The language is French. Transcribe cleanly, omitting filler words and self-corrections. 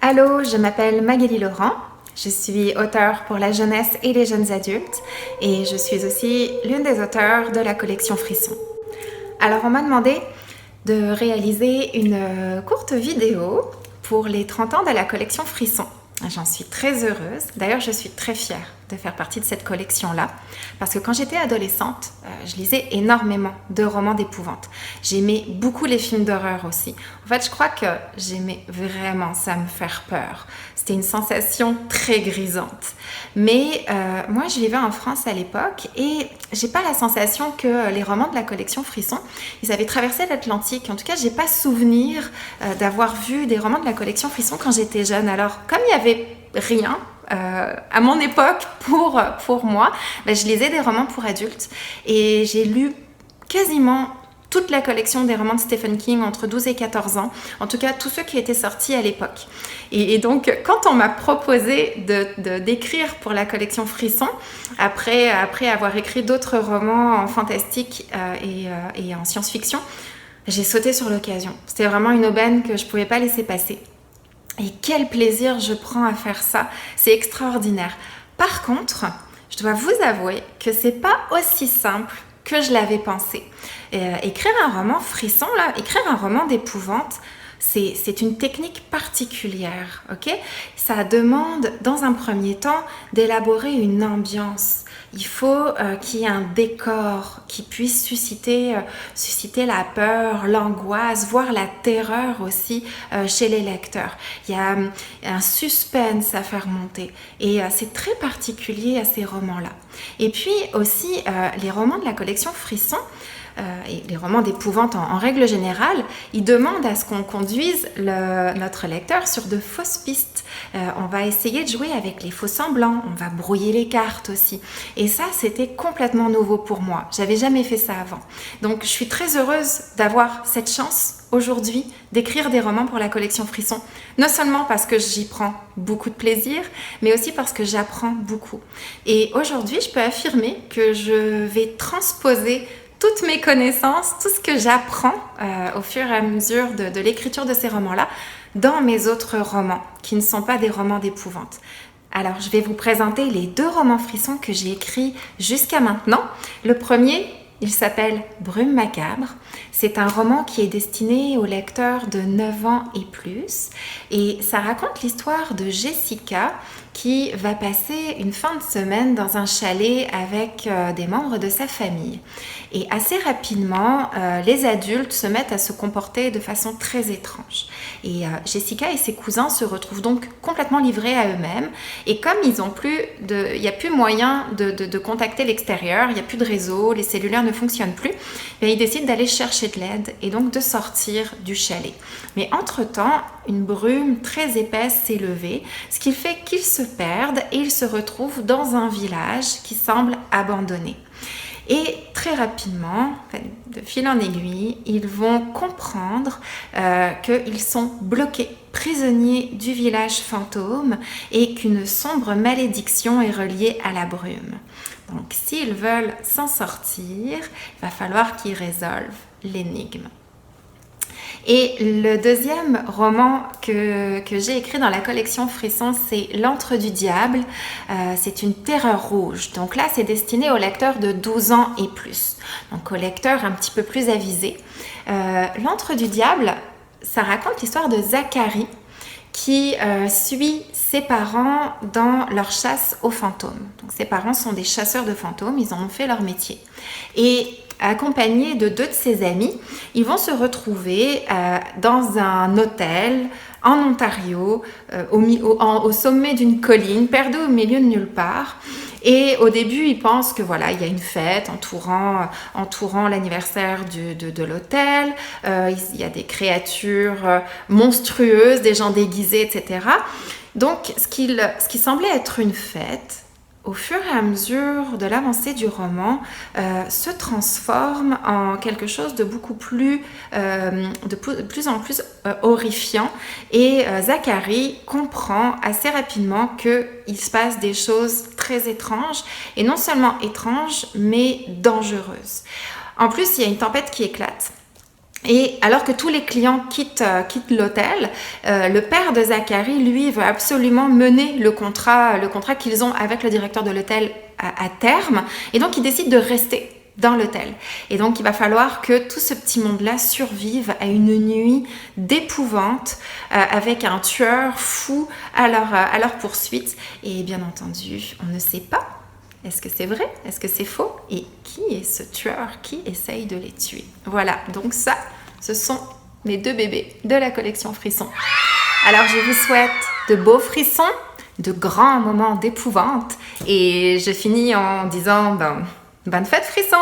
Allô, je m'appelle Magali Laurent, je suis auteure pour la jeunesse et les jeunes adultes et je suis aussi l'une des auteurs de la collection Frisson. Alors on m'a demandé de réaliser une courte vidéo pour les 30 ans de la collection Frisson. J'en suis très heureuse, d'ailleurs je suis très fière de faire partie de cette collection-là parce que quand j'étais adolescente, je lisais énormément de romans d'épouvante. J'aimais beaucoup les films d'horreur aussi. En fait, je crois que j'aimais vraiment ça me faire peur. C'était une sensation très grisante. Mais moi, je vivais en France à l'époque et j'ai pas la sensation que les romans de la collection Frisson, ils avaient traversé l'Atlantique. En tout cas, j'ai pas souvenir d'avoir vu des romans de la collection Frisson quand j'étais jeune. Alors, comme il y avait rien à mon époque pour moi, je lisais des romans pour adultes et j'ai lu quasiment toute la collection des romans de Stephen King entre 12 et 14 ans, en tout cas tous ceux qui étaient sortis à l'époque. Et donc quand on m'a proposé d'écrire pour la collection Frisson, après avoir écrit d'autres romans en fantastique et en science-fiction, j'ai sauté sur l'occasion. C'était vraiment une aubaine que je ne pouvais pas laisser passer. Et quel plaisir je prends à faire ça, c'est extraordinaire. Par contre, je dois vous avouer que c'est pas aussi simple que je l'avais pensé. Écrire un roman frisson, écrire un roman d'épouvante, c'est une technique particulière, ok? Ça demande, dans un premier temps, d'élaborer une ambiance. Il faut qu'il y ait un décor qui puisse susciter la peur, l'angoisse, voire la terreur aussi chez les lecteurs. Il y a un suspense à faire monter et c'est très particulier à ces romans-là. Et puis aussi, les romans de la collection Frisson, et les romans d'épouvante en règle générale, ils demandent à ce qu'on conduise notre lecteur sur de fausses pistes. On va essayer de jouer avec les faux semblants, on va brouiller les cartes aussi. Et ça, c'était complètement nouveau pour moi. J'avais jamais fait ça avant. Donc, je suis très heureuse d'avoir cette chance aujourd'hui d'écrire des romans pour la collection Frisson. Non seulement parce que j'y prends beaucoup de plaisir, mais aussi parce que j'apprends beaucoup. Et aujourd'hui, je peux affirmer que je vais transposer toutes mes connaissances, tout ce que j'apprends au fur et à mesure de l'écriture de ces romans-là dans mes autres romans, qui ne sont pas des romans d'épouvante. Alors, je vais vous présenter les 2 romans frissons que j'ai écrits jusqu'à maintenant. Le premier, il s'appelle Brume macabre. C'est un roman qui est destiné aux lecteurs de 9 ans et plus. Et ça raconte l'histoire de Jessica qui va passer une fin de semaine dans un chalet avec des membres de sa famille. Et assez rapidement, les adultes se mettent à se comporter de façon très étrange. Et Jessica et ses cousins se retrouvent donc complètement livrés à eux-mêmes. Et comme il n'y a plus moyen de contacter l'extérieur, il n'y a plus de réseau, les cellulaires ne fonctionnent plus, ils décident d'aller chercher de l'aide et donc de sortir du chalet. Mais entre-temps, une brume très épaisse s'est levée, ce qui fait qu'ils se perdent et ils se retrouvent dans un village qui semble abandonné. Et très rapidement, de fil en aiguille, ils vont comprendre qu'ils sont bloqués, prisonniers du village fantôme et qu'une sombre malédiction est reliée à la brume. Donc s'ils veulent s'en sortir, il va falloir qu'ils résolvent l'énigme. Et le deuxième roman que j'ai écrit dans la collection Frisson, c'est L'Antre du Diable. C'est une terreur rouge. Donc là, c'est destiné aux lecteurs de 12 ans et plus. Donc aux lecteurs un petit peu plus avisés. L'Antre du Diable, ça raconte l'histoire de Zacharie qui suit ses parents dans leur chasse aux fantômes. Donc ses parents sont des chasseurs de fantômes, ils en ont fait leur métier. Et accompagnés de 2 de ses amis, ils vont se retrouver dans un hôtel en Ontario, au sommet d'une colline, perdus au milieu de nulle part. Et au début, ils pensent que voilà, il y a une fête entourant l'anniversaire de l'hôtel. Il y a des créatures monstrueuses, des gens déguisés, etc. Donc, ce qui semblait être une fête, au fur et à mesure de l'avancée du roman, se transforme en quelque chose de beaucoup plus, de plus en plus horrifiant. Et Zacharie comprend assez rapidement qu'il se passe des choses très étranges, et non seulement étranges, mais dangereuses. En plus, il y a une tempête qui éclate. Et alors que tous les clients quittent l'hôtel, le père de Zacharie, lui, veut absolument mener le contrat qu'ils ont avec le directeur de l'hôtel à terme. Et donc, il décide de rester dans l'hôtel. Et donc, il va falloir que tout ce petit monde-là survive à une nuit d'épouvante avec un tueur fou à leur poursuite. Et bien entendu, on ne sait pas. Est-ce que c'est vrai? Est-ce que c'est faux? Et qui est ce tueur qui essaye de les tuer? Voilà, donc ça, ce sont mes 2 bébés de la collection Frisson. Alors, je vous souhaite de beaux frissons, de grands moments d'épouvante. Et je finis en disant, bonne fête Frisson!